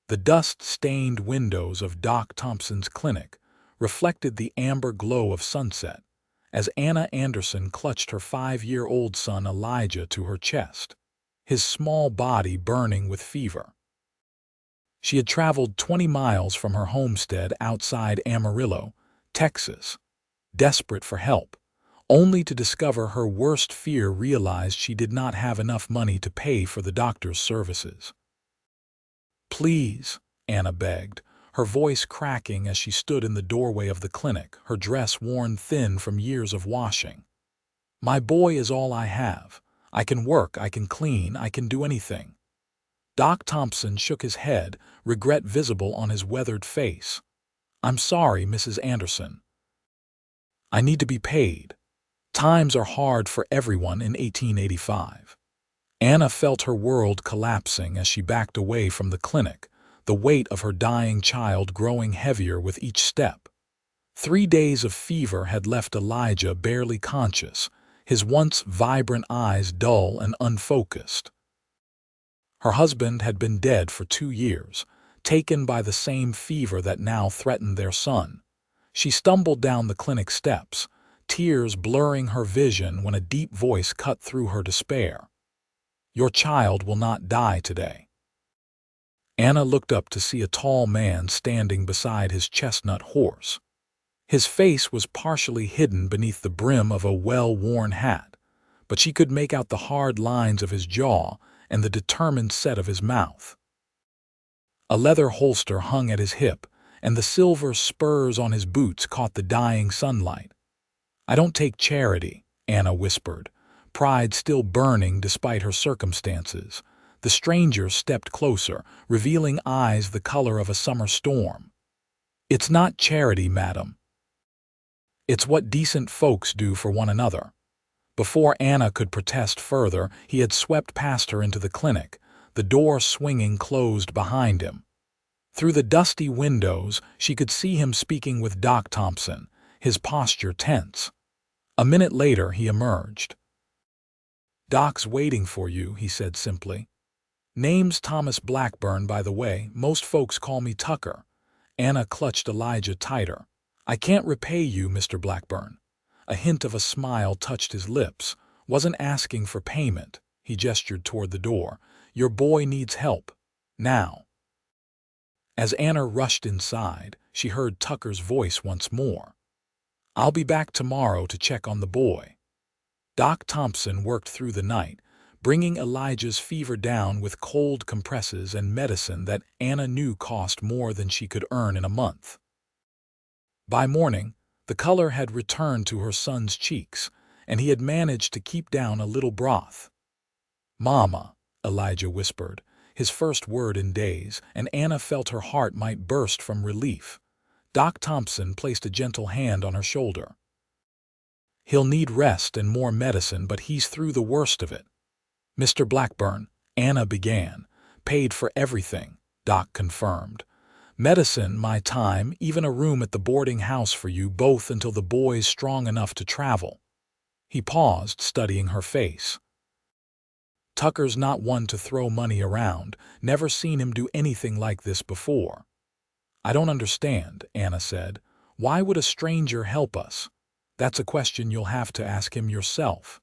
The dust-stained windows of Doc Thompson's clinic reflected the amber glow of sunset as Anna Anderson clutched her 5-year-old son Elijah to her chest, his small body burning with fever. She had traveled 20 miles from her homestead outside Amarillo, Texas, desperate for help, only to discover her worst fear realized she did not have enough money to pay for the doctor's services. "Please," Anna begged, her voice cracking as she stood in the doorway of the clinic, her dress worn thin from years of washing. "My boy is all I have. I can work, I can clean, I can do anything." Doc Thompson shook his head, regret visible on his weathered face. "I'm sorry, Mrs. Anderson. I need to be paid. Times are hard for everyone in 1885. Anna felt her world collapsing as she backed away from the clinic, the weight of her dying child growing heavier with each step. 3 days of fever had left Elijah barely conscious, his once vibrant eyes dull and unfocused. Her husband had been dead for 2 years, taken by the same fever that now threatened their son. She stumbled down the clinic steps, tears blurring her vision when a deep voice cut through her despair. "Your child will not die today." Anna looked up to see a tall man standing beside his chestnut horse. His face was partially hidden beneath the brim of a well-worn hat, but she could make out the hard lines of his jaw and the determined set of his mouth. A leather holster hung at his hip, and the silver spurs on his boots caught the dying sunlight. "I don't take charity," Anna whispered, pride still burning despite her circumstances. The stranger stepped closer, revealing eyes the color of a summer storm. "It's not charity, madam. It's what decent folks do for one another." Before Anna could protest further, he had swept past her into the clinic, the door swinging closed behind him. Through the dusty windows, she could see him speaking with Doc Thompson, his posture tense. A minute later, he emerged. "Doc's waiting for you," he said simply. "Name's Thomas Blackburn, by the way. Most folks call me Tucker." Anna clutched Elijah tighter. "I can't repay you, Mr. Blackburn." A hint of a smile touched his lips. "Wasn't asking for payment." He gestured toward the door. "Your boy needs help. Now." As Anna rushed inside, she heard Tucker's voice once more. "I'll be back tomorrow to check on the boy." Doc Thompson worked through the night, bringing Elijah's fever down with cold compresses and medicine that Anna knew cost more than she could earn in a month. By morning, the color had returned to her son's cheeks, and he had managed to keep down a little broth. "Mama," Elijah whispered, his first word in days, and Anna felt her heart might burst from relief. Doc Thompson placed a gentle hand on her shoulder. "He'll need rest and more medicine, but he's through the worst of it." "Mr. Blackburn," Anna began. "Paid for everything," Doc confirmed. "Medicine, my time, even a room at the boarding house for you both until the boy's strong enough to travel." He paused, studying her face. "Tucker's not one to throw money around. Never seen him do anything like this before." "I don't understand," Anna said. "Why would a stranger help us?" "That's a question you'll have to ask him yourself."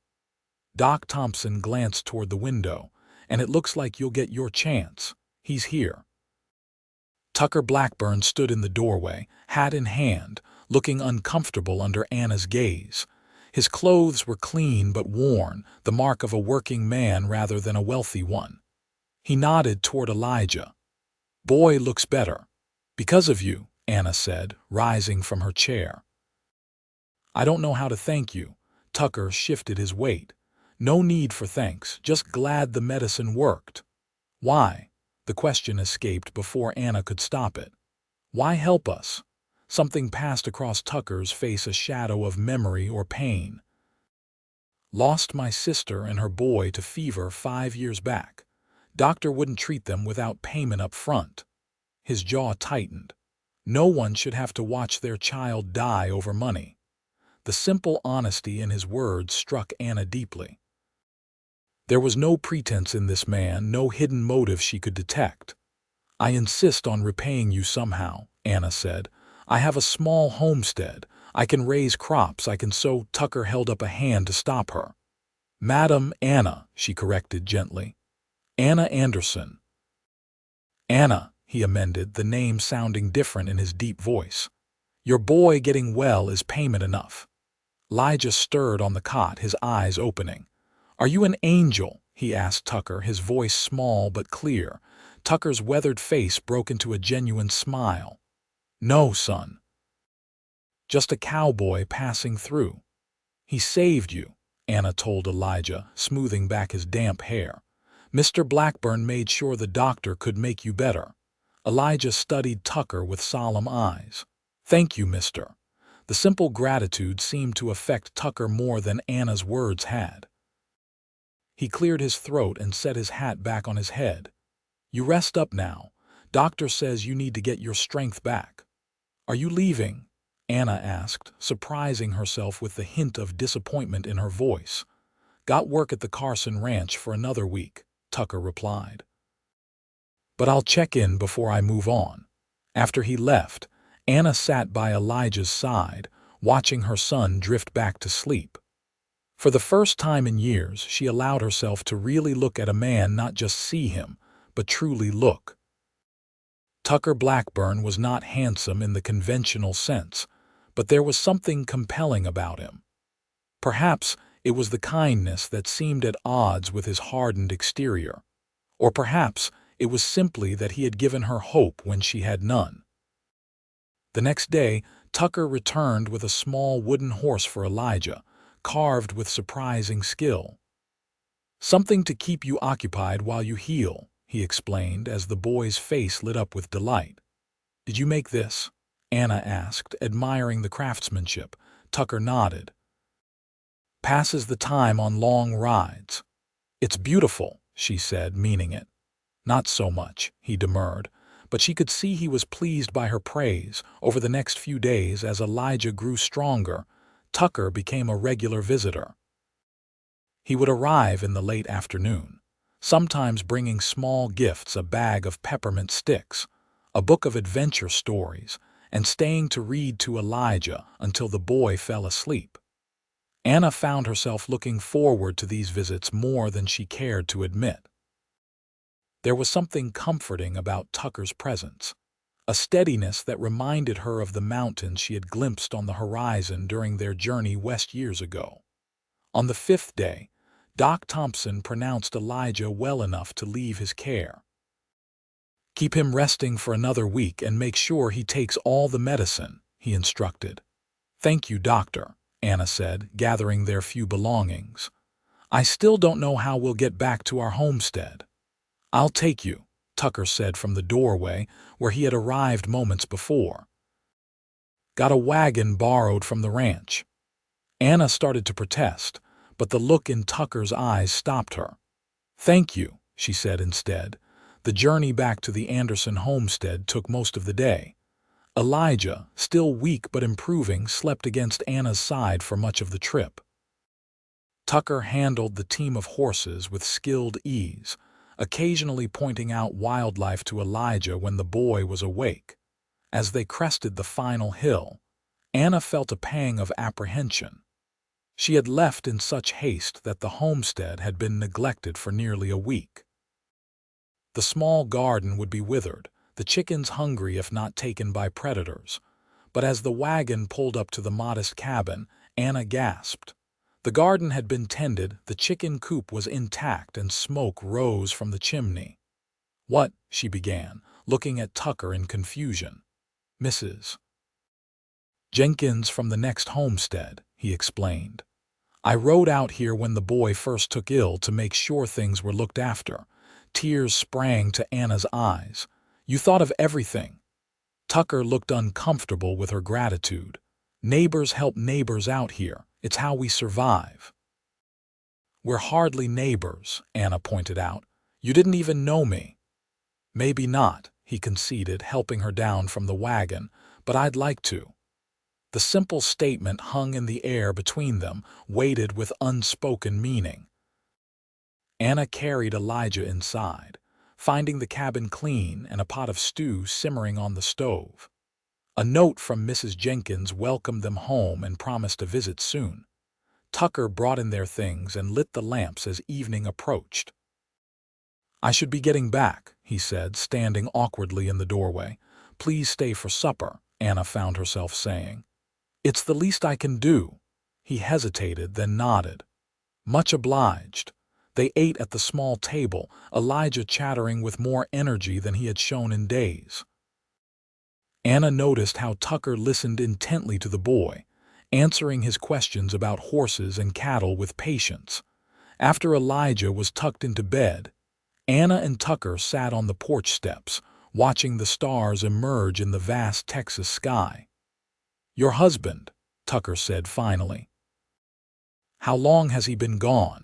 Doc Thompson glanced toward the window. "And it looks like you'll get your chance. He's here." Tucker Blackburn stood in the doorway, hat in hand, looking uncomfortable under Anna's gaze. His clothes were clean but worn, the mark of a working man rather than a wealthy one. He nodded toward Elijah. "Boy looks better." "Because of you," Anna said, rising from her chair. "I don't know how to thank you." Tucker shifted his weight. "No need for thanks, just glad the medicine worked." "Why?" The question escaped before Anna could stop it. "Why help us?" Something passed across Tucker's face, a shadow of memory or pain. "Lost my sister and her boy to fever 5 years back. Doctor wouldn't treat them without payment up front." His jaw tightened. No one should have to watch their child die over money. The simple honesty in his words struck Anna deeply. There was no pretense in this man, no hidden motive she could detect. I insist on repaying you somehow, Anna said. I have a small homestead. I can raise crops, I can sow. Tucker held up a hand to stop her. Madam Anna, she corrected gently. Anna Anderson. Anna, he amended, the name sounding different in his deep voice. Your boy getting well is payment enough. Elijah stirred on the cot, his eyes opening. Are you an angel? He asked Tucker, his voice small but clear. Tucker's weathered face broke into a genuine smile. No, son. Just a cowboy passing through. He saved you, Anna told Elijah, smoothing back his damp hair. Mr. Blackburn made sure the doctor could make you better. Elijah studied Tucker with solemn eyes. Thank you, mister. The simple gratitude seemed to affect Tucker more than Anna's words had. He cleared his throat and set his hat back on his head. You rest up now. Doctor says you need to get your strength back. Are you leaving? Anna asked, surprising herself with the hint of disappointment in her voice. Got work at the Carson Ranch for another week, Tucker replied. But I'll check in before I move on. After he left, Anna sat by Elijah's side, watching her son drift back to sleep. For the first time in years, she allowed herself to really look at a man, not just see him, but truly look. Tucker Blackburn was not handsome in the conventional sense, but there was something compelling about him. Perhaps it was the kindness that seemed at odds with his hardened exterior, or perhaps it was simply that he had given her hope when she had none. The next day, Tucker returned with a small wooden horse for Elijah, carved with surprising skill. Something to keep you occupied while you heal, he explained as the boy's face lit up with delight. Did you make this? Anna asked, admiring the craftsmanship. Tucker nodded. Passes the time on long rides. It's beautiful, she said, meaning it. Not so much, he demurred, but she could see he was pleased by her praise. Over the next few days, as Elijah grew stronger, Tucker became a regular visitor. He would arrive in the late afternoon, sometimes bringing small gifts, a bag of peppermint sticks, a book of adventure stories, and staying to read to Elijah until the boy fell asleep. Anna found herself looking forward to these visits more than she cared to admit. There was something comforting about Tucker's presence, a steadiness that reminded her of the mountains she had glimpsed on the horizon during their journey west years ago. On the 5th day, Doc Thompson pronounced Elijah well enough to leave his care. Keep him resting for another week and make sure he takes all the medicine, he instructed. Thank you, doctor, Anna said, gathering their few belongings. I still don't know how we'll get back to our homestead. I'll take you, Tucker said from the doorway where he had arrived moments before. Got a wagon borrowed from the ranch. Anna started to protest, but the look in Tucker's eyes stopped her. Thank you, she said instead. The journey back to the Anderson homestead took most of the day. Elijah, still weak but improving, slept against Anna's side for much of the trip. Tucker handled the team of horses with skilled ease, occasionally pointing out wildlife to Elijah when the boy was awake. As they crested the final hill, Anna felt a pang of apprehension. She had left in such haste that the homestead had been neglected for nearly a week. The small garden would be withered, the chickens hungry if not taken by predators. But as the wagon pulled up to the modest cabin, Anna gasped. The garden had been tended, the chicken coop was intact, and smoke rose from the chimney. What? She began, looking at Tucker in confusion. Mrs. Jenkins from the next homestead, he explained. I rode out here when the boy first took ill to make sure things were looked after. Tears sprang to Anna's eyes. You thought of everything. Tucker looked uncomfortable with her gratitude. Neighbors help neighbors out here. It's how we survive. We're hardly neighbors, Anna pointed out. You didn't even know me. Maybe not, he conceded, helping her down from the wagon, but I'd like to. The simple statement hung in the air between them, weighted with unspoken meaning. Anna carried Elijah inside. finding the cabin clean and a pot of stew simmering on the stove. A note from Mrs. Jenkins welcomed them home and promised a visit soon. Tucker brought in their things and lit the lamps as evening approached. "I should be getting back," he said, standing awkwardly in the doorway. "Please stay for supper," Anna found herself saying. "It's the least I can do." He hesitated, then nodded. "Much obliged." They ate at the small table, Elijah chattering with more energy than he had shown in days. Anna noticed how Tucker listened intently to the boy, answering his questions about horses and cattle with patience. After Elijah was tucked into bed, Anna and Tucker sat on the porch steps, watching the stars emerge in the vast Texas sky. "Your husband," Tucker said finally. "How long has he been gone?"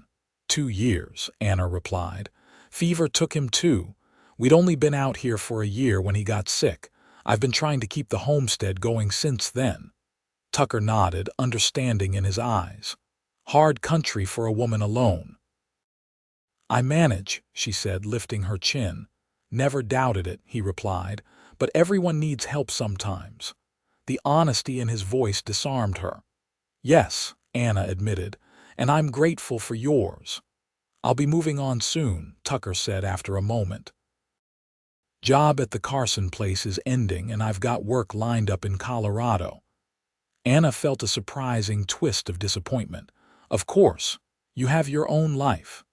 2 years, Anna replied. "Fever took him too. We'd only been out here for a year when he got sick. I've been trying to keep the homestead going since then." Tucker nodded, understanding in his eyes. "Hard country for a woman alone." "I manage," she said, lifting her chin. "Never doubted it," he replied, "but everyone needs help sometimes." The honesty in his voice disarmed her. "Yes," Anna admitted, "and I'm grateful for yours." "I'll be moving on soon," Tucker said after a moment. "Job at the Carson place is ending and I've got work lined up in Colorado." Anna felt a surprising twist of disappointment. "Of course, you have your own life."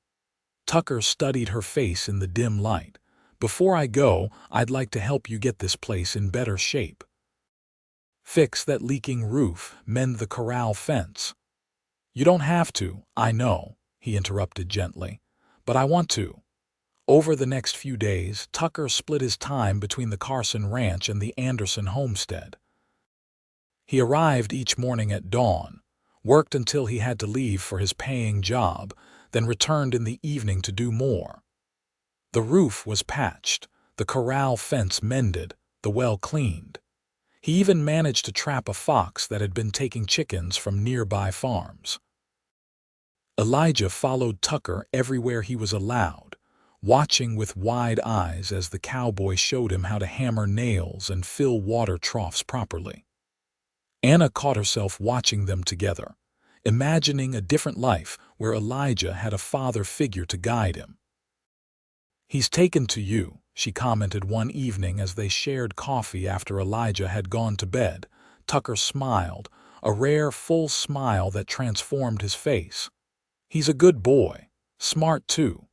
Tucker studied her face in the dim light. "Before I go, I'd like to help you get this place in better shape. Fix that leaking roof, mend the corral fence." "You don't have to, I know," he interrupted gently, "but I want to." Over the next few days, Tucker split his time between the Carson Ranch and the Anderson homestead. He arrived each morning at dawn, worked until he had to leave for his paying job, then returned in the evening to do more. The roof was patched, the corral fence mended, the well cleaned. He even managed to trap a fox that had been taking chickens from nearby farms. Elijah followed Tucker everywhere he was allowed, watching with wide eyes as the cowboy showed him how to hammer nails and fill water troughs properly. Anna caught herself watching them together, imagining a different life where Elijah had a father figure to guide him. "He's taken to you," she commented one evening as they shared coffee after Elijah had gone to bed. Tucker smiled, a rare, full smile that transformed his face. "He's a good boy, smart too."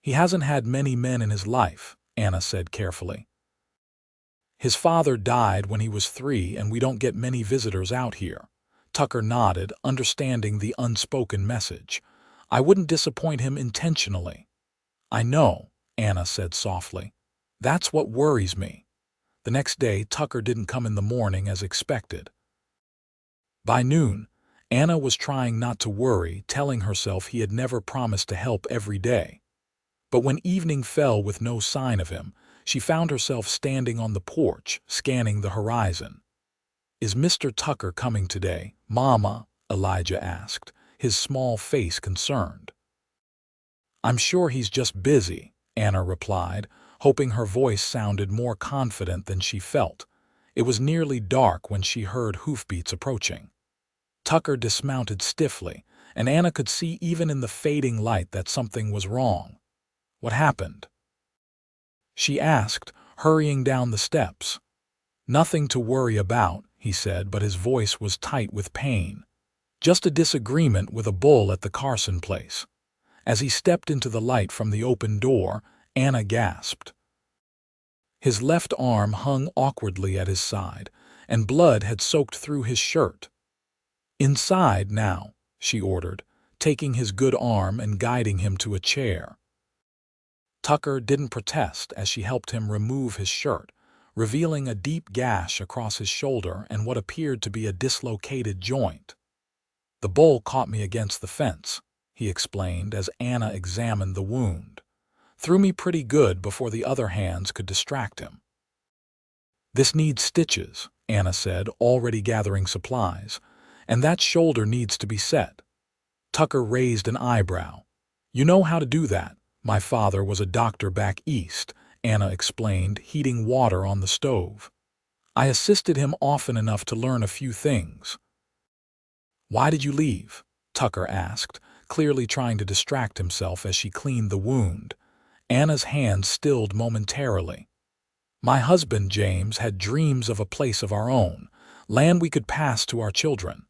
"He hasn't had many men in his life," Anna said carefully. "His father died when he was 3 and we don't get many visitors out here." Tucker nodded, understanding the unspoken message. "I wouldn't disappoint him intentionally." "I know," Anna said softly. "That's what worries me." The next day, Tucker didn't come in the morning as expected. By noon, Anna was trying not to worry, telling herself he had never promised to help every day. But when evening fell with no sign of him, she found herself standing on the porch, scanning the horizon. "Is Mr. Tucker coming today, Mama?" Elijah asked, his small face concerned. "I'm sure he's just busy," Anna replied, hoping her voice sounded more confident than she felt. It was nearly dark when she heard hoofbeats approaching. Tucker dismounted stiffly, and Anna could see even in the fading light that something was wrong. "What happened?" she asked, hurrying down the steps. "Nothing to worry about," he said, but his voice was tight with pain. "Just a disagreement with a bull at the Carson place." As he stepped into the light from the open door, Anna gasped. His left arm hung awkwardly at his side, and blood had soaked through his shirt. "Inside now," she ordered, taking his good arm and guiding him to a chair. Tucker didn't protest as she helped him remove his shirt, revealing a deep gash across his shoulder and what appeared to be a dislocated joint. "The bull caught me against the fence," he explained as Anna examined the wound. "Threw me pretty good before the other hands could distract him." "This needs stitches," Anna said, already gathering supplies, "and that shoulder needs to be set." Tucker raised an eyebrow. "You know how to do that," My father was a doctor back east, Anna explained, heating water on the stove. I assisted him often enough to learn a few things. Why did you leave? Tucker asked, clearly trying to distract himself as she cleaned the wound. Anna's hand stilled momentarily. My husband, James, had dreams of a place of our own, land we could pass to our children.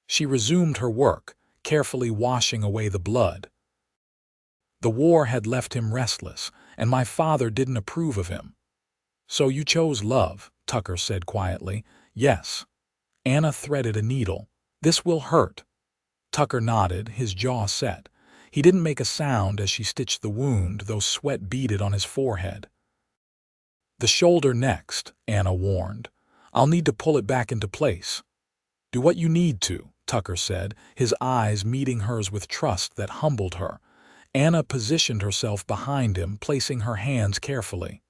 She resumed her work, carefully washing away the blood. The war had left him restless, and my father didn't approve of him. So you chose love, Tucker said quietly. Yes. Anna threaded a needle. This will hurt. Tucker nodded, his jaw set. He didn't make a sound as she stitched the wound, though sweat beaded on his forehead. The shoulder next, Anna warned. I'll need to pull it back into place. Do what you need to, Tucker said, his eyes meeting hers with trust that humbled her. Anna positioned herself behind him, placing her hands carefully.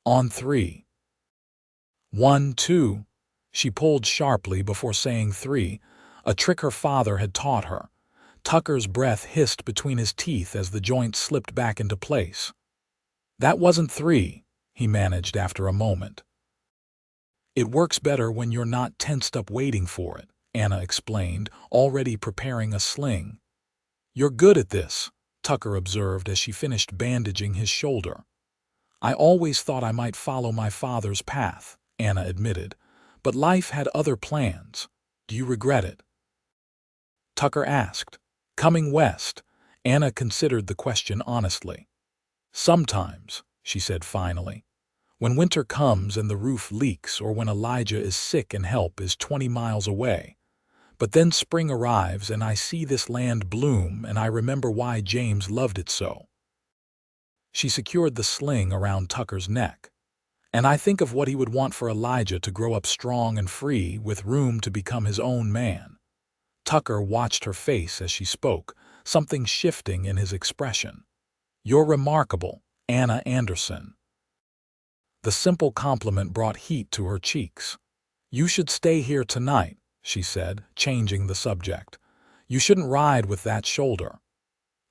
On 3. 1, 2. She pulled sharply before saying 3, a trick her father had taught her. Tucker's breath hissed between his teeth as the joint slipped back into place. That wasn't 3, he managed after a moment. It works better when you're not tensed up waiting for it, Anna explained, already preparing a sling. You're good at this, Tucker observed as she finished bandaging his shoulder. I always thought I might follow my father's path, Anna admitted, but life had other plans. Do you regret it? Tucker asked. Coming west, Anna considered the question honestly. Sometimes, she said finally. When winter comes and the roof leaks, or when Elijah is sick and help is 20 miles away. But then spring arrives and I see this land bloom and I remember why James loved it so. She secured the sling around Tucker's neck. And I think of what he would want for Elijah to grow up strong and free, with room to become his own man. Tucker watched her face as she spoke, something shifting in his expression. You're remarkable, Anna Anderson. The simple compliment brought heat to her cheeks. You should stay here tonight, she said, changing the subject. You shouldn't ride with that shoulder.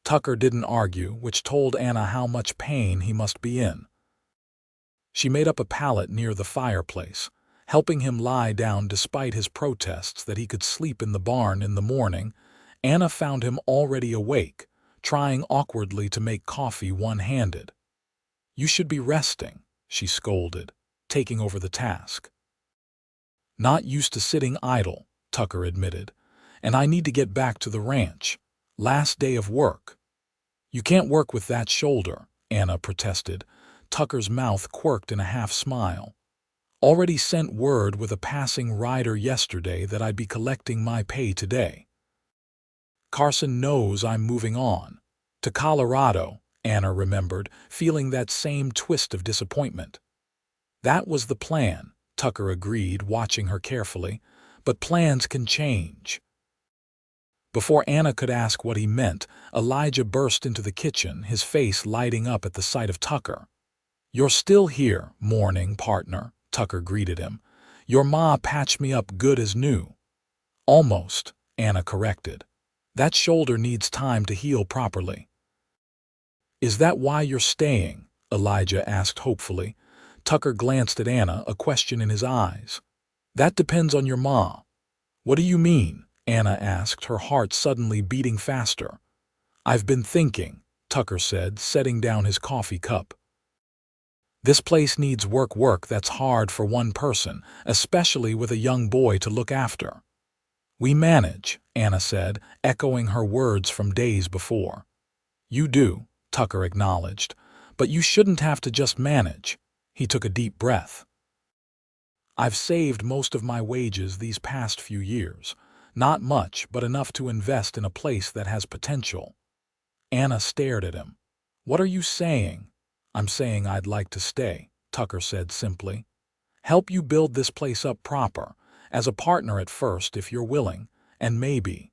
Tucker didn't argue, which told Anna how much pain he must be in. She made up a pallet near the fireplace, helping him lie down despite his protests that he could sleep in the barn in the morning. Anna found him already awake, trying awkwardly to make coffee one-handed. You should be resting, she scolded, taking over the task. Not used to sitting idle, Tucker admitted, and I need to get back to the ranch. Last day of work. You can't work with that shoulder, Anna protested. Tucker's mouth quirked in a half-smile. Already sent word with a passing rider yesterday that I'd be collecting my pay today. Carson knows I'm moving on. To Colorado, Anna remembered, feeling that same twist of disappointment. That was the plan, Tucker agreed, watching her carefully, but plans can change. Before Anna could ask what he meant, Elijah burst into the kitchen, his face lighting up at the sight of Tucker. You're still here, morning partner, Tucker greeted him. Your ma patched me up good as new. Almost, Anna corrected. That shoulder needs time to heal properly. Is that why you're staying? Elijah asked hopefully. Tucker glanced at Anna, a question in his eyes. That depends on your ma. What do you mean? Anna asked, her heart suddenly beating faster. I've been thinking, Tucker said, setting down his coffee cup. This place needs work that's hard for one person, especially with a young boy to look after. We manage, Anna said, echoing her words from days before. You do, Tucker acknowledged, but you shouldn't have to just manage. He took a deep breath. I've saved most of my wages these past few years. Not much, but enough to invest in a place that has potential. Anna stared at him. What are you saying? I'm saying I'd like to stay, Tucker said simply. Help you build this place up proper, as a partner at first if you're willing, and maybe.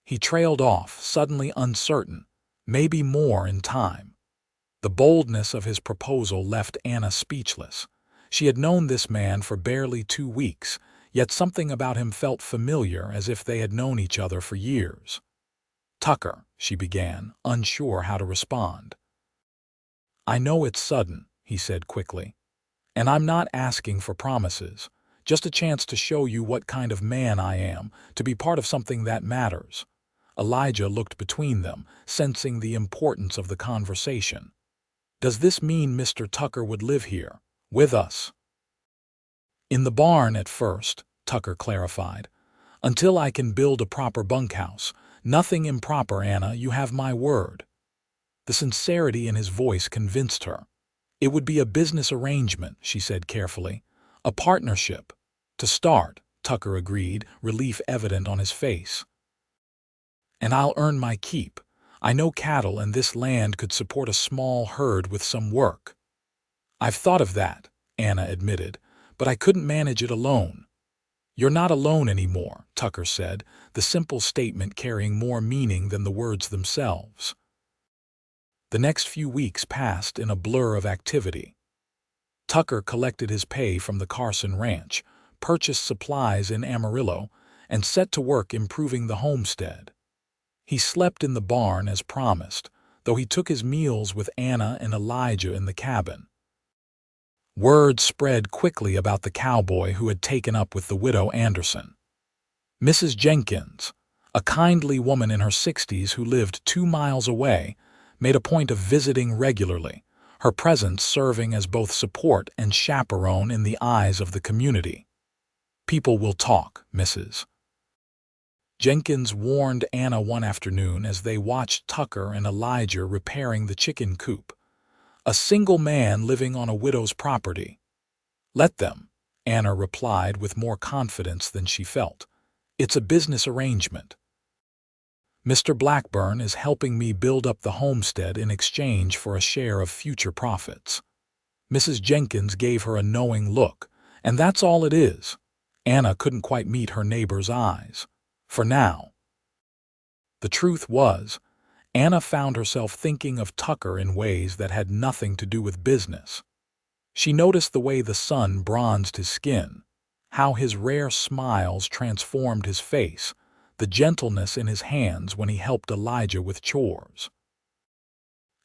He trailed off, suddenly uncertain, maybe more in time. The boldness of his proposal left Anna speechless. She had known this man for barely 2 weeks, yet something about him felt familiar, as if they had known each other for years. Tucker, she began, unsure how to respond. I know it's sudden, he said quickly, and I'm not asking for promises, just a chance to show you what kind of man I am, to be part of something that matters. Elijah looked between them, sensing the importance of the conversation. Does this mean Mr. Tucker would live here, with us? In the barn at first, Tucker clarified. Until I can build a proper bunkhouse. Nothing improper, Anna, you have my word. The sincerity in his voice convinced her. It would be a business arrangement, she said carefully. A partnership. To start, Tucker agreed, relief evident on his face. And I'll earn my keep. I know cattle and this land could support a small herd with some work. I've thought of that, Anna admitted, but I couldn't manage it alone. You're not alone anymore, Tucker said, the simple statement carrying more meaning than the words themselves. The next few weeks passed in a blur of activity. Tucker collected his pay from the Carson Ranch, purchased supplies in Amarillo, and set to work improving the homestead. He slept in the barn as promised, though he took his meals with Anna and Elijah in the cabin. Word spread quickly about the cowboy who had taken up with the widow Anderson. Mrs. Jenkins, a kindly woman in her 60s who lived 2 miles away, made a point of visiting regularly, her presence serving as both support and chaperone in the eyes of the community. People will talk, Mrs. Jenkins warned Anna one afternoon as they watched Tucker and Elijah repairing the chicken coop. A single man living on a widow's property. Let them, Anna replied with more confidence than she felt. It's a business arrangement. Mr. Blackburn is helping me build up the homestead in exchange for a share of future profits. Mrs. Jenkins gave her a knowing look, and that's all it is. Anna couldn't quite meet her neighbor's eyes. For now. The truth was, Anna found herself thinking of Tucker in ways that had nothing to do with business. She noticed the way the sun bronzed his skin, how his rare smiles transformed his face, the gentleness in his hands when he helped Elijah with chores.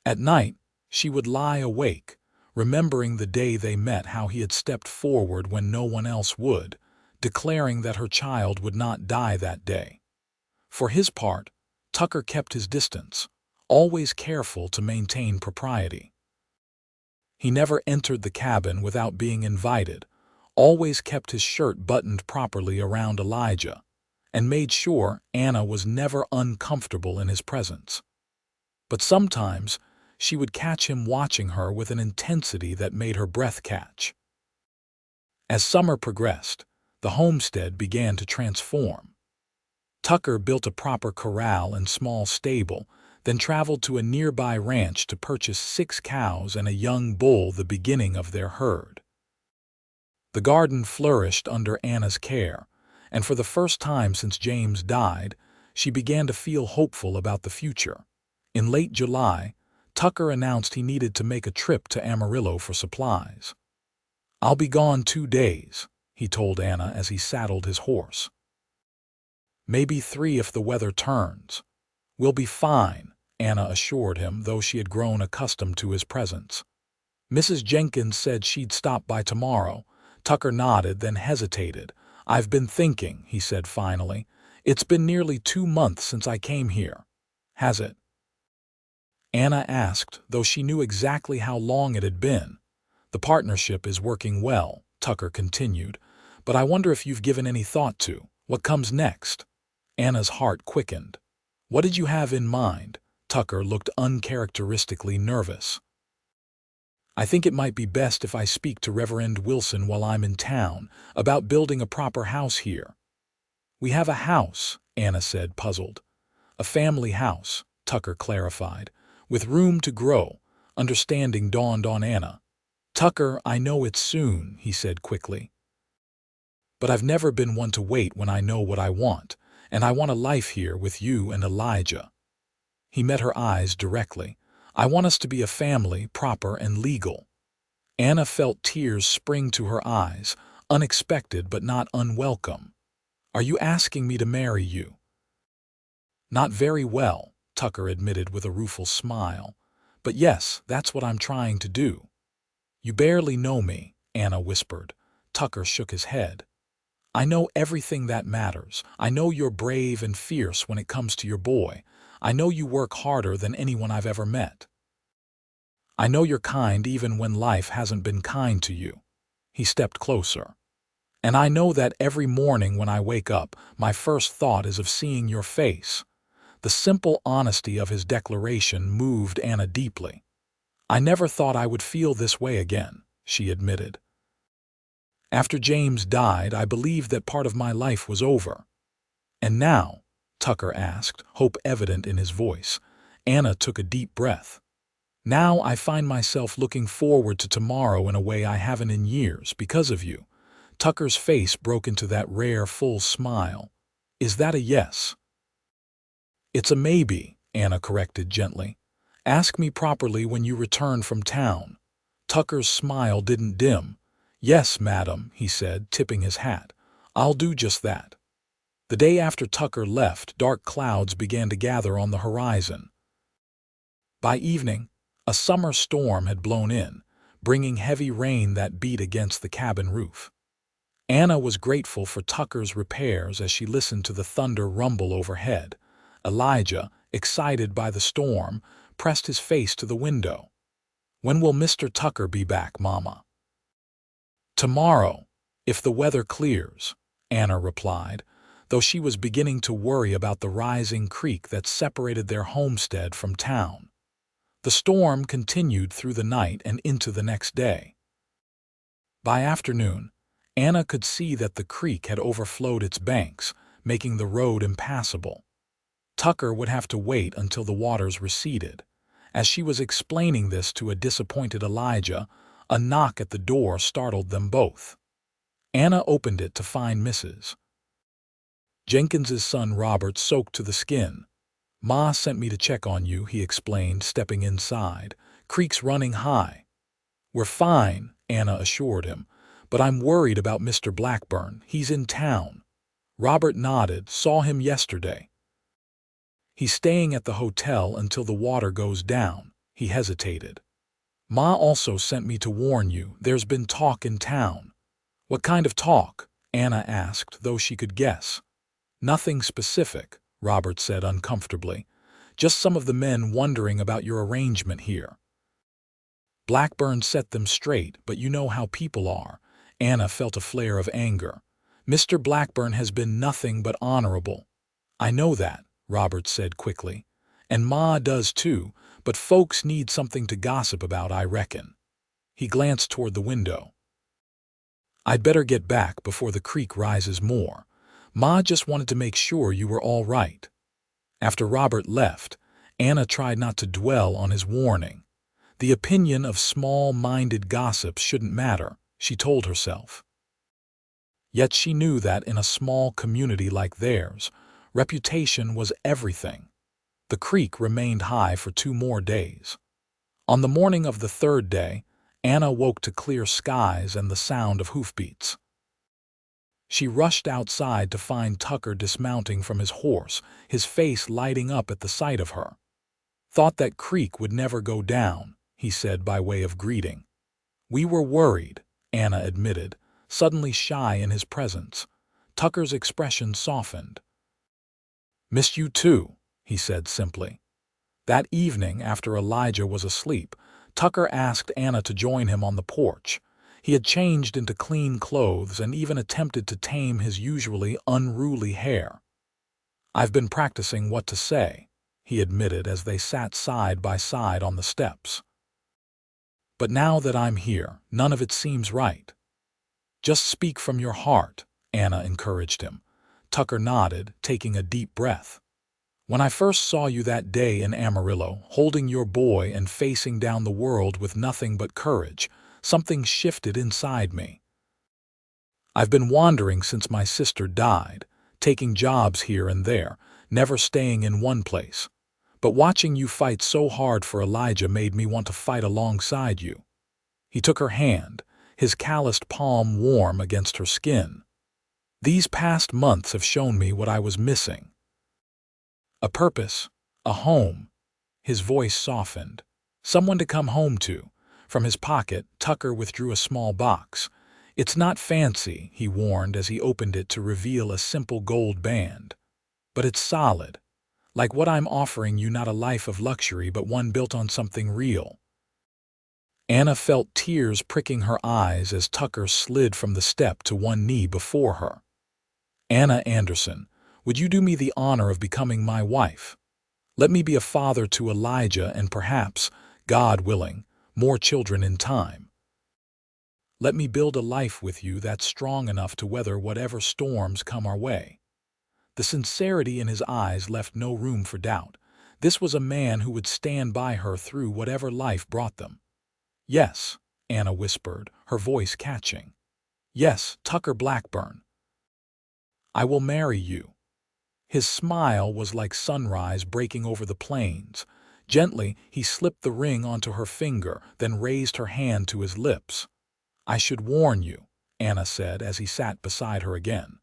At night, she would lie awake, remembering the day they met, how he had stepped forward when no one else would, declaring that her child would not die that day. For his part, Tucker kept his distance, always careful to maintain propriety. He never entered the cabin without being invited, always kept his shirt buttoned properly around Elijah, and made sure Anna was never uncomfortable in his presence. But sometimes she would catch him watching her with an intensity that made her breath catch. As summer progressed, the homestead began to transform. Tucker built a proper corral and small stable, then traveled to a nearby ranch to purchase 6 cows and a young bull, the beginning of their herd. The garden flourished under Anna's care, and for the first time since James died, she began to feel hopeful about the future. In late July, Tucker announced he needed to make a trip to Amarillo for supplies. "I'll be gone 2 days," he told Anna as he saddled his horse. "Maybe 3 if the weather turns. We'll be fine," Anna assured him, though she had grown accustomed to his presence. Mrs. Jenkins said she'd stop by tomorrow. Tucker nodded, then hesitated. "I've been thinking," he said finally. "It's been nearly 2 months since I came here. Has it?" Anna asked, though she knew exactly how long it had been. "The partnership is working well," Tucker continued, "but I wonder if you've given any thought to what comes next." Anna's heart quickened. "What did you have in mind?" Tucker looked uncharacteristically nervous. "I think it might be best if I speak to Reverend Wilson while I'm in town about building a proper house here." "We have a house," Anna said, puzzled. "A family house," Tucker clarified, "with room to grow." Understanding dawned on Anna. "Tucker, I know it's soon," he said quickly. "But I've never been one to wait when I know what I want, and I want a life here with you and Elijah." He met her eyes directly. "I want us to be a family, proper and legal." Anna felt tears spring to her eyes, unexpected but not unwelcome. "Are you asking me to marry you?" Not very well, Tucker admitted with a rueful smile. But yes, that's what I'm trying to do. You barely know me, Anna whispered. Tucker shook his head. I know everything that matters. I know you're brave and fierce when it comes to your boy. I know you work harder than anyone I've ever met. I know you're kind even when life hasn't been kind to you. He stepped closer. And I know that every morning when I wake up, my first thought is of seeing your face. The simple honesty of his declaration moved Anna deeply. I never thought I would feel this way again, she admitted. After James died, I believed that part of my life was over. And now, Tucker asked, hope evident in his voice. Anna took a deep breath. Now I find myself looking forward to tomorrow in a way I haven't in years because of you. Tucker's face broke into that rare, full smile. Is that a yes? It's a maybe, Anna corrected gently. Ask me properly when you return from town. Tucker's smile didn't dim. Yes, madam, he said, tipping his hat. I'll do just that. The day after Tucker left, dark clouds began to gather on the horizon. By evening, a summer storm had blown in, bringing heavy rain that beat against the cabin roof. Anna was grateful for Tucker's repairs as she listened to the thunder rumble overhead. Elijah, excited by the storm, pressed his face to the window. When will Mr. Tucker be back, Mama? Tomorrow, if the weather clears, Anna replied, though she was beginning to worry about the rising creek that separated their homestead from town. The storm continued through the night and into the next day. By afternoon, Anna could see that the creek had overflowed its banks, making the road impassable. Tucker would have to wait until the waters receded. As she was explaining this to a disappointed Elijah, a knock at the door startled them both. Anna opened it to find Mrs. Jenkins's son Robert soaked to the skin. Ma sent me to check on you, he explained, stepping inside. Creek's running high. We're fine, Anna assured him, but I'm worried about Mr. Blackburn. He's in town. Robert nodded, saw him yesterday. He's staying at the hotel until the water goes down. He hesitated. Ma also sent me to warn you, there's been talk in town. What kind of talk? Anna asked, though she could guess. Nothing specific, Robert said uncomfortably. Just some of the men wondering about your arrangement here. Blackburn set them straight, but you know how people are. Anna felt a flare of anger. Mr. Blackburn has been nothing but honorable. I know that, Robert said quickly. And Ma does too, but folks need something to gossip about, I reckon. He glanced toward the window. I'd better get back before the creek rises more. Ma just wanted to make sure you were all right. After Robert left, Anna tried not to dwell on his warning. The opinion of small-minded gossips shouldn't matter, she told herself. Yet she knew that in a small community like theirs, reputation was everything. The creek remained high for 2 more days. On the morning of the 3rd day, Anna woke to clear skies and the sound of hoofbeats. She rushed outside to find Tucker dismounting from his horse, his face lighting up at the sight of her. Thought that creek would never go down, he said by way of greeting. We were worried, Anna admitted, suddenly shy in his presence. Tucker's expression softened. Missed you too, he said simply. That evening, after Elijah was asleep, Tucker asked Anna to join him on the porch. He had changed into clean clothes and even attempted to tame his usually unruly hair. I've been practicing what to say, he admitted as they sat side by side on the steps. But now that I'm here, none of it seems right. Just speak from your heart, Anna encouraged him. Tucker nodded, taking a deep breath. When I first saw you that day in Amarillo, holding your boy and facing down the world with nothing but courage, something shifted inside me. I've been wandering since my sister died, taking jobs here and there, never staying in one place. But watching you fight so hard for Elijah made me want to fight alongside you. He took her hand, his calloused palm warm against her skin. These past months have shown me what I was missing. A purpose, a home. His voice softened. Someone to come home to. From his pocket, Tucker withdrew a small box. "It's not fancy," he warned as he opened it to reveal a simple gold band. "But it's solid. Like what I'm offering you, not a life of luxury, but one built on something real." Anna felt tears pricking her eyes as Tucker slid from the step to one knee before her. "Anna Anderson, would you do me the honor of becoming my wife? Let me be a father to Elijah and perhaps, God willing, more children in time. Let me build a life with you that's strong enough to weather whatever storms come our way." The sincerity in his eyes left no room for doubt. This was a man who would stand by her through whatever life brought them. "Yes," Anna whispered, her voice catching. "Yes, Tucker Blackburn. I will marry you." His smile was like sunrise breaking over the plains. Gently, he slipped the ring onto her finger, then raised her hand to his lips. "I should warn you," Anna said as he sat beside her again.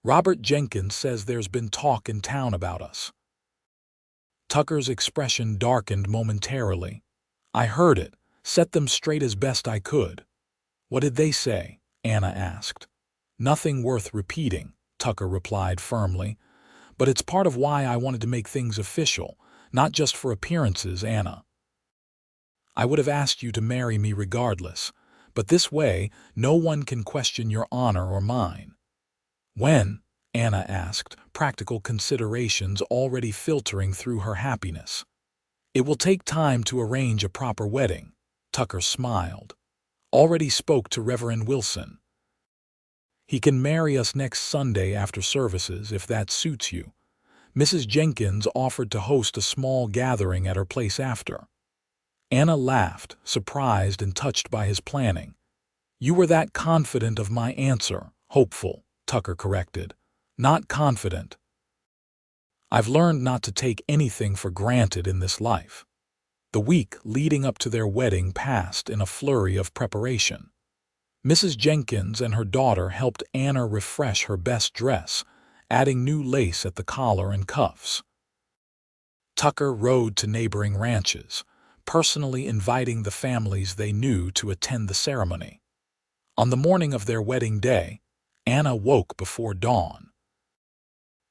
"Robert Jenkins says there's been talk in town about us." Tucker's expression darkened momentarily. "I heard it, set them straight as best I could." "What did they say?" Anna asked. "Nothing worth repeating," Tucker replied firmly. "But it's part of why I wanted to make things official, not just for appearances, Anna. I would have asked you to marry me regardless, but this way no one can question your honor or mine." "When?" Anna asked, practical considerations already filtering through her happiness. "It will take time to arrange a proper wedding," Tucker smiled. "Already spoke to Reverend Wilson. He can marry us next Sunday after services, if that suits you. Mrs. Jenkins offered to host a small gathering at her place after." Anna laughed, surprised and touched by his planning. "You were that confident of my answer." "Hopeful," Tucker corrected. "Not confident. I've learned not to take anything for granted in this life." The week leading up to their wedding passed in a flurry of preparation. Mrs. Jenkins and her daughter helped Anna refresh her best dress, adding new lace at the collar and cuffs. Tucker rode to neighboring ranches, personally inviting the families they knew to attend the ceremony. On the morning of their wedding day, Anna woke before dawn.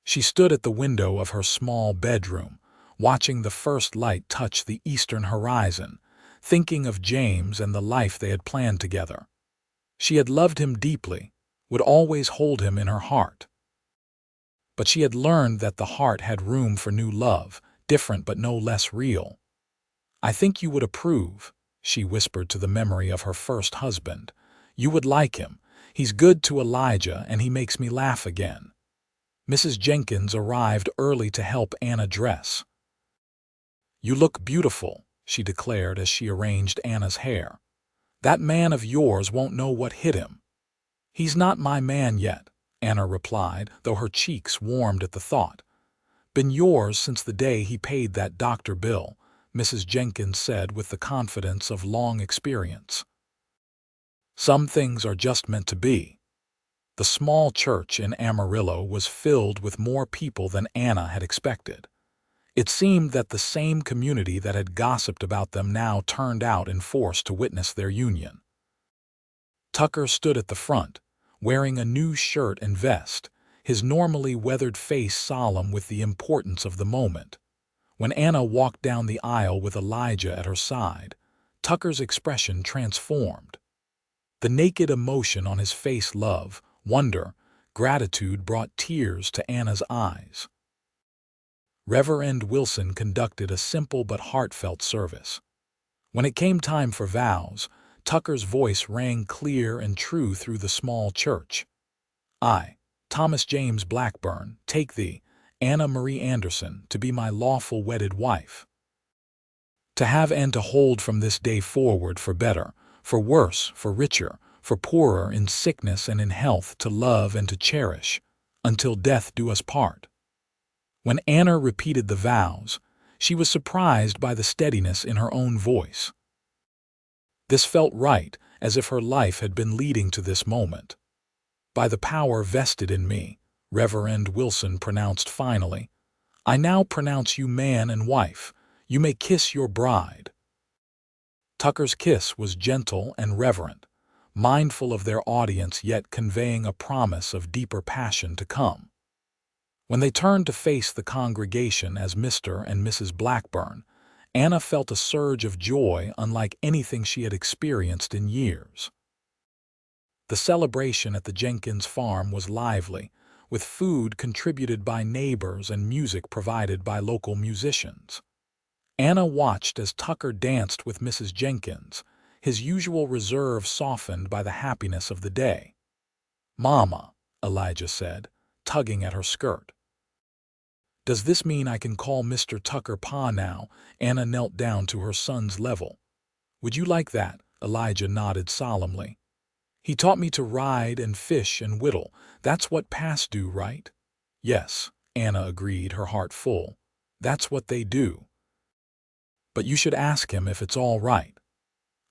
She stood at the window of her small bedroom, watching the first light touch the eastern horizon, thinking of James and the life they had planned together. She had loved him deeply, would always hold him in her heart. But she had learned that the heart had room for new love, different but no less real. "I think you would approve," she whispered to the memory of her first husband. "You would like him. He's good to Elijah and he makes me laugh again." Mrs. Jenkins arrived early to help Anna dress. "You look beautiful," she declared as she arranged Anna's hair. "That man of yours won't know what hit him." "He's not my man yet," Anna replied, though her cheeks warmed at the thought. "Been yours since the day he paid that doctor bill," Mrs. Jenkins said with the confidence of long experience. "Some things are just meant to be." The small church in Amarillo was filled with more people than Anna had expected. It seemed that the same community that had gossiped about them now turned out in force to witness their union. Tucker stood at the front, wearing a new shirt and vest, his normally weathered face solemn with the importance of the moment. When Anna walked down the aisle with Elijah at her side, Tucker's expression transformed. The naked emotion on his face, love, wonder, gratitude, brought tears to Anna's eyes. Reverend Wilson conducted a simple but heartfelt service. When it came time for vows, Tucker's voice rang clear and true through the small church. "I, Thomas James Blackburn, take thee, Anna Marie Anderson, to be my lawful wedded wife. To have and to hold from this day forward for better, for worse, for richer, for poorer, in sickness and in health, to love and to cherish, until death do us part." When Anna repeated the vows, she was surprised by the steadiness in her own voice. This felt right, as if her life had been leading to this moment. "By the power vested in me," Reverend Wilson pronounced finally, I now pronounce you man and wife. You may kiss your bride." Tucker's kiss was gentle and reverent, mindful of their audience yet conveying a promise of deeper passion to come. When they turned to face the congregation as Mr. and Mrs. Blackburn, Anna felt a surge of joy unlike anything she had experienced in years. The celebration at the Jenkins farm was lively, with food contributed by neighbors and music provided by local musicians. Anna watched as Tucker danced with Mrs. Jenkins, his usual reserve softened by the happiness of the day. "Mama," Elijah said, tugging at her skirt. "Does this mean I can call Mr. Tucker Pa now?" Anna knelt down to her son's level. "Would you like that?" Elijah nodded solemnly. "He taught me to ride and fish and whittle. That's what Pas do, right?" "Yes," Anna agreed, her heart full. "That's what they do. But you should ask him if it's all right."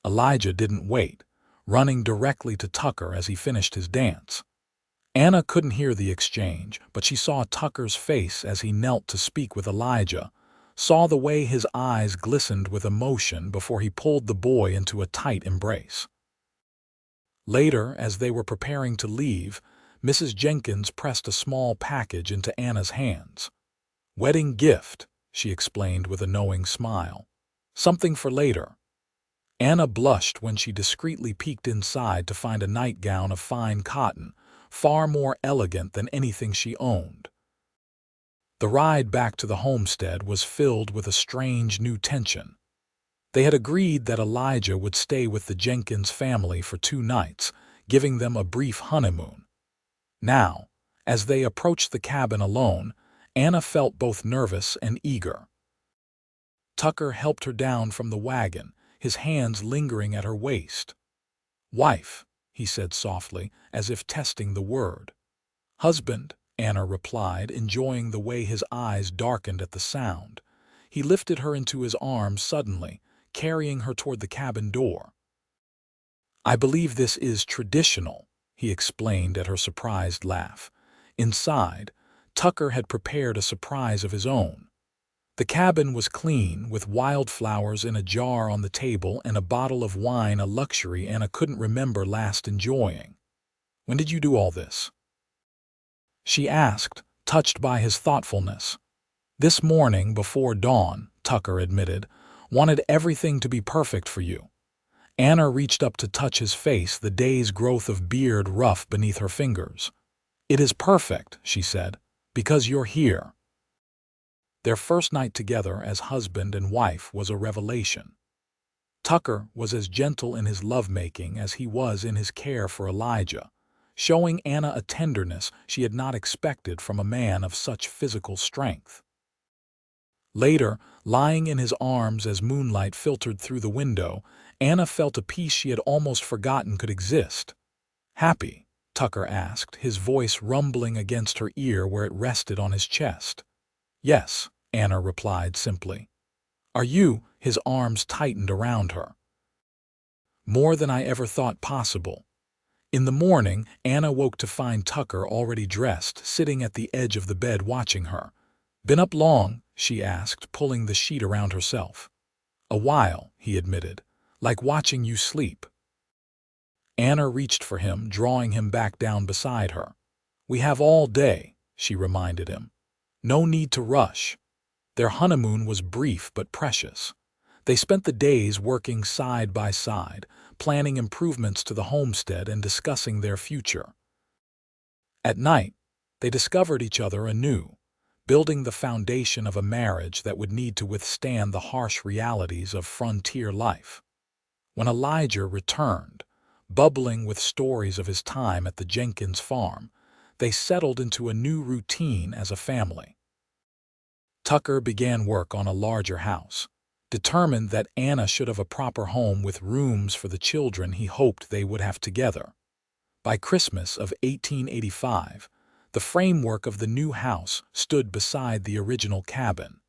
Elijah didn't wait, running directly to Tucker as he finished his dance. Anna couldn't hear the exchange, but she saw Tucker's face as he knelt to speak with Elijah, saw the way his eyes glistened with emotion before he pulled the boy into a tight embrace. Later, as they were preparing to leave, Mrs. Jenkins pressed a small package into Anna's hands. "Wedding gift," she explained with a knowing smile. "Something for later." Anna blushed when she discreetly peeked inside to find a nightgown of fine cotton, far more elegant than anything she owned. The ride back to the homestead was filled with a strange new tension. They had agreed that Elijah would stay with the Jenkins family for 2 nights, giving them a brief honeymoon. Now, as they approached the cabin alone, Anna felt both nervous and eager. Tucker helped her down from the wagon, his hands lingering at her waist. "Wife," he said softly, as if testing the word. "Husband," Anna replied, enjoying the way his eyes darkened at the sound. He lifted her into his arms suddenly, carrying her toward the cabin door. "I believe this is traditional," he explained at her surprised laugh. Inside, Tucker had prepared a surprise of his own. The cabin was clean, with wildflowers in a jar on the table and a bottle of wine, a luxury Anna couldn't remember last enjoying. "When did you do all this?" she asked, touched by his thoughtfulness. "This morning before dawn," Tucker admitted. "Wanted everything to be perfect for you." Anna reached up to touch his face, the day's growth of beard rough beneath her fingers. "It is perfect," she said, "because you're here." Their first night together as husband and wife was a revelation. Tucker was as gentle in his lovemaking as he was in his care for Elijah, showing Anna a tenderness she had not expected from a man of such physical strength. Later, lying in his arms as moonlight filtered through the window, Anna felt a peace she had almost forgotten could exist. "Happy?" Tucker asked, his voice rumbling against her ear where it rested on his chest. "Yes," Anna replied simply. "Are you?" His arms tightened around her. "More than I ever thought possible." In the morning, Anna woke to find Tucker already dressed, sitting at the edge of the bed watching her. "Been up long?" she asked, pulling the sheet around herself. "A while," he admitted, "like watching you sleep." Anna reached for him, drawing him back down beside her. "We have all day," she reminded him. "No need to rush." Their honeymoon was brief but precious. They spent the days working side by side, planning improvements to the homestead and discussing their future. At night, they discovered each other anew, building the foundation of a marriage that would need to withstand the harsh realities of frontier life. When Elijah returned, bubbling with stories of his time at the Jenkins farm, they settled into a new routine as a family. Tucker began work on a larger house, determined that Anna should have a proper home with rooms for the children he hoped they would have together. By Christmas of 1885, the framework of the new house stood beside the original cabin.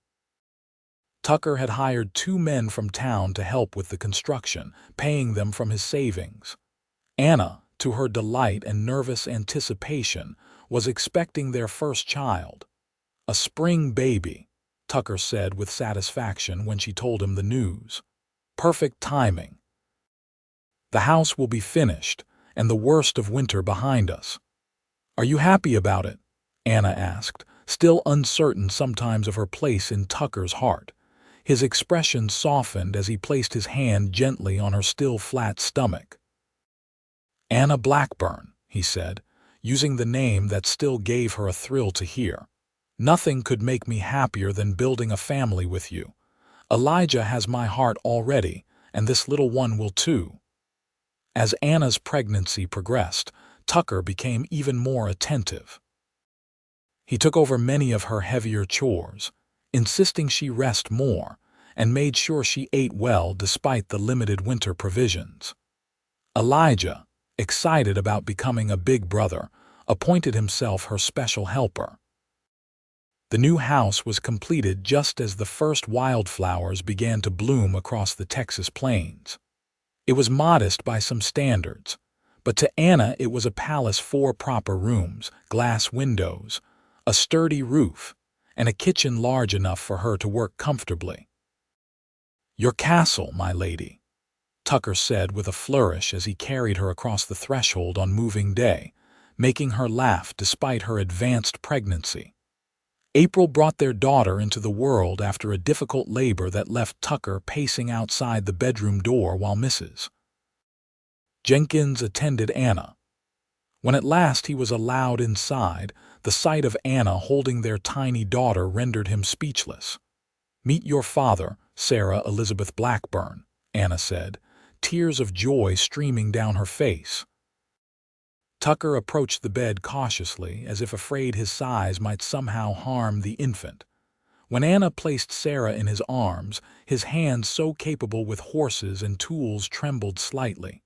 Tucker had hired 2 men from town to help with the construction, paying them from his savings. Anna, to her delight and nervous anticipation, was expecting their first child. "A spring baby," Tucker said with satisfaction when she told him the news. "Perfect timing. The house will be finished, and the worst of winter behind us." "Are you happy about it?" Anna asked, still uncertain sometimes of her place in Tucker's heart. His expression softened as he placed his hand gently on her still flat stomach. "Anna Blackburn," he said, using the name that still gave her a thrill to hear. "Nothing could make me happier than building a family with you. Elijah has my heart already, and this little one will too." As Anna's pregnancy progressed, Tucker became even more attentive. He took over many of her heavier chores, insisting she rest more, and made sure she ate well despite the limited winter provisions. Elijah, excited about becoming a big brother, appointed himself her special helper. The new house was completed just as the first wildflowers began to bloom across the Texas plains. It was modest by some standards, but to Anna it was a palace: 4 proper rooms, glass windows, a sturdy roof, and a kitchen large enough for her to work comfortably. "Your castle, my lady," Tucker said with a flourish as he carried her across the threshold on moving day, making her laugh despite her advanced pregnancy. April brought their daughter into the world after a difficult labor that left Tucker pacing outside the bedroom door while Mrs. Jenkins attended Anna. When at last he was allowed inside, the sight of Anna holding their tiny daughter rendered him speechless. "Meet your father, Sarah Elizabeth Blackburn," Anna said, tears of joy streaming down her face. Tucker approached the bed cautiously, as if afraid his size might somehow harm the infant. When Anna placed Sarah in his arms, his hands so capable with horses and tools trembled slightly.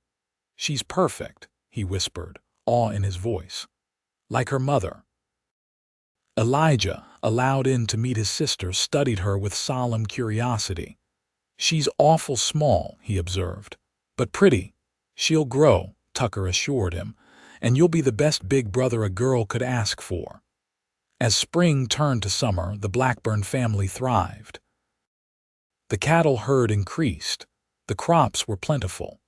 "She's perfect," he whispered, awe in his voice. "Like her mother." Elijah, allowed in to meet his sister, studied her with solemn curiosity. "She's awful small," he observed, "but pretty. She'll grow," Tucker assured him, "and you'll be the best big brother a girl could ask for." As spring turned to summer, the Blackburn family thrived. The cattle herd increased, the crops were plentiful,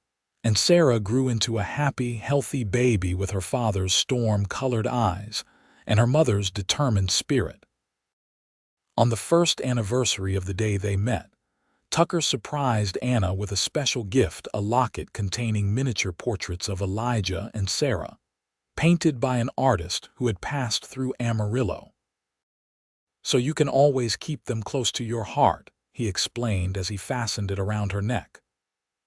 and Sarah grew into a happy, healthy baby with her father's storm-colored eyes and her mother's determined spirit. On the first anniversary of the day they met, Tucker surprised Anna with a special gift: a locket containing miniature portraits of Elijah and Sarah, painted by an artist who had passed through Amarillo. "So you can always keep them close to your heart," he explained as he fastened it around her neck.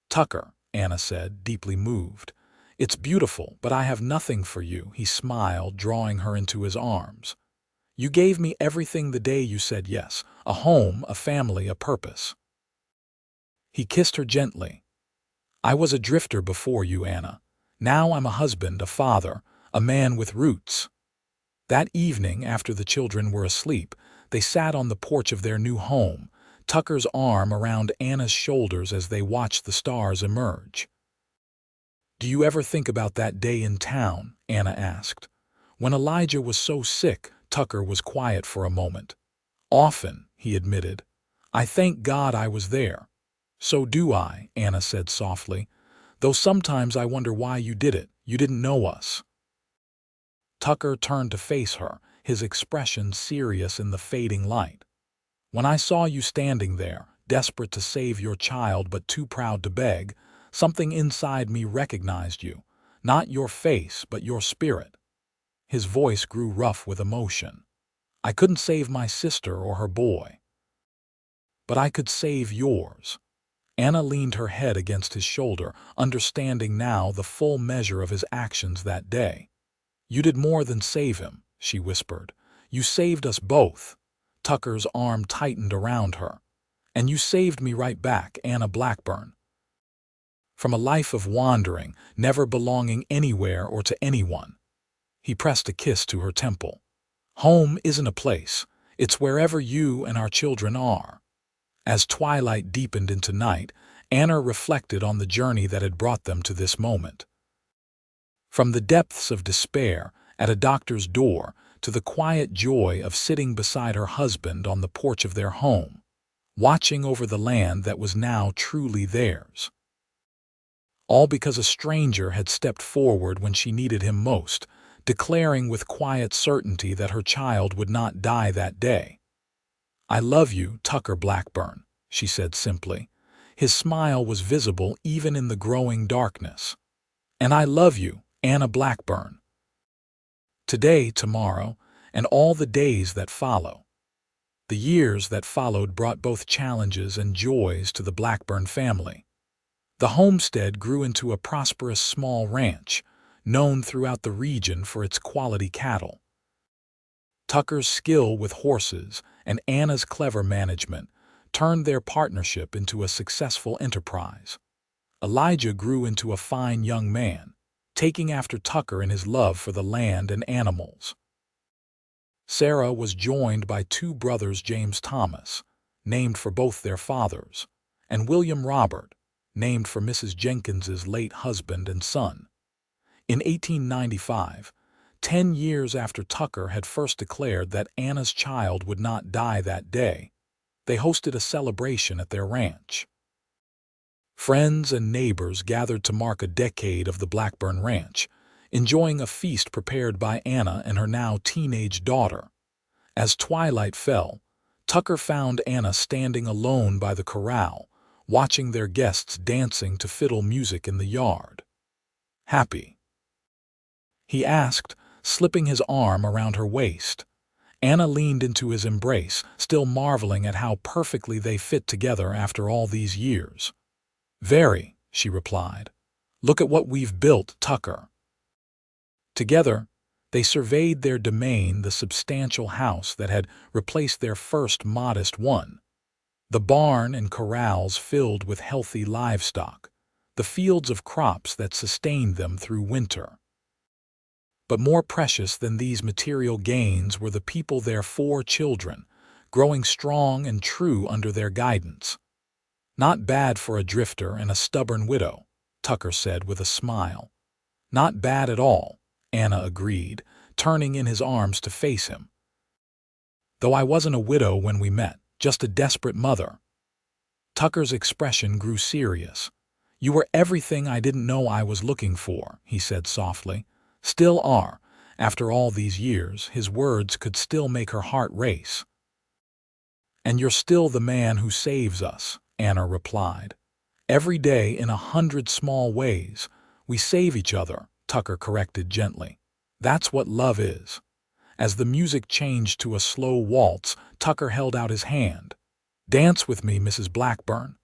"Tucker," Anna said, deeply moved, "it's beautiful, but I have nothing for you," he smiled, drawing her into his arms. "You gave me everything the day you said yes: a home, a family, a purpose." He kissed her gently. "I was a drifter before you, Anna. Now I'm a husband, a father, a man with roots." That evening, after the children were asleep, they sat on the porch of their new home, Tucker's arm around Anna's shoulders as they watched the stars emerge. "Do you ever think about that day in town?" Anna asked. "When Elijah was so sick." Tucker was quiet for a moment. "Often," he admitted. "I thank God I was there." "So do I," Anna said softly, "though sometimes I wonder why you did it. You didn't know us." Tucker turned to face her, his expression serious in the fading light. "When I saw you standing there, desperate to save your child but too proud to beg, something inside me recognized you. Not your face, but your spirit." His voice grew rough with emotion. "I couldn't save my sister or her boy, but I could save yours." Anna leaned her head against his shoulder, understanding now the full measure of his actions that day. "You did more than save him," she whispered. "You saved us both." Tucker's arm tightened around her. "And you saved me right back, Anna Blackburn. From a life of wandering, never belonging anywhere or to anyone." He pressed a kiss to her temple. "Home isn't a place. It's wherever you and our children are." As twilight deepened into night, Anna reflected on the journey that had brought them to this moment. From the depths of despair, at a doctor's door, to the quiet joy of sitting beside her husband on the porch of their home, watching over the land that was now truly theirs. All because a stranger had stepped forward when she needed him most, declaring with quiet certainty that her child would not die that day. "I love you, Tucker Blackburn," she said simply. His smile was visible even in the growing darkness. "And I love you, Anna Blackburn. Today, tomorrow, and all the days that follow." The years that followed brought both challenges and joys to the Blackburn family. The homestead grew into a prosperous small ranch, known throughout the region for its quality cattle. Tucker's skill with horses and Anna's clever management turned their partnership into a successful enterprise. Elijah grew into a fine young man, taking after Tucker in his love for the land and animals. Sarah was joined by two brothers, James Thomas, named for both their fathers, and William Robert, named for Mrs. Jenkins's late husband and son. In 1895, 10 years after Tucker had first declared that Anna's child would not die that day, they hosted a celebration at their ranch. Friends and neighbors gathered to mark a decade of the Blackburn Ranch, enjoying a feast prepared by Anna and her now teenage daughter. As twilight fell, Tucker found Anna standing alone by the corral, watching their guests dancing to fiddle music in the yard. "Happy?" he asked, slipping his arm around her waist. Anna leaned into his embrace, still marveling at how perfectly they fit together after all these years. "Very," she replied. "Look at what we've built, Tucker." Together, they surveyed their domain, the substantial house that had replaced their first modest one, the barn and corrals filled with healthy livestock, the fields of crops that sustained them through winter. But more precious than these material gains were the people, their 4 children, growing strong and true under their guidance. "Not bad for a drifter and a stubborn widow," Tucker said with a smile. "Not bad at all," Anna agreed, turning in his arms to face him. "Though I wasn't a widow when we met, just a desperate mother." Tucker's expression grew serious. "You were everything I didn't know I was looking for," he said softly. "Still are." After all these years, his words could still make her heart race. "And you're still the man who saves us," Anna replied. "Every day, in 100 small ways, we save each other," Tucker corrected gently. "That's what love is." As the music changed to a slow waltz, Tucker held out his hand. "Dance with me, Mrs. Blackburn."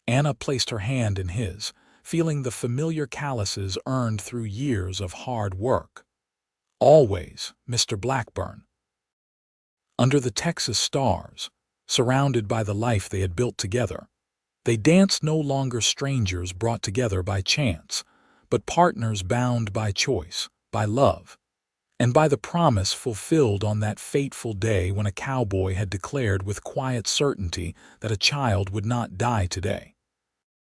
Anna placed her hand in his, feeling the familiar calluses earned through years of hard work. "Always, Mr. Blackburn." Under the Texas stars, surrounded by the life they had built together, they danced, no longer strangers brought together by chance, but partners bound by choice, by love, and by the promise fulfilled on that fateful day when a cowboy had declared with quiet certainty that a child would not die today.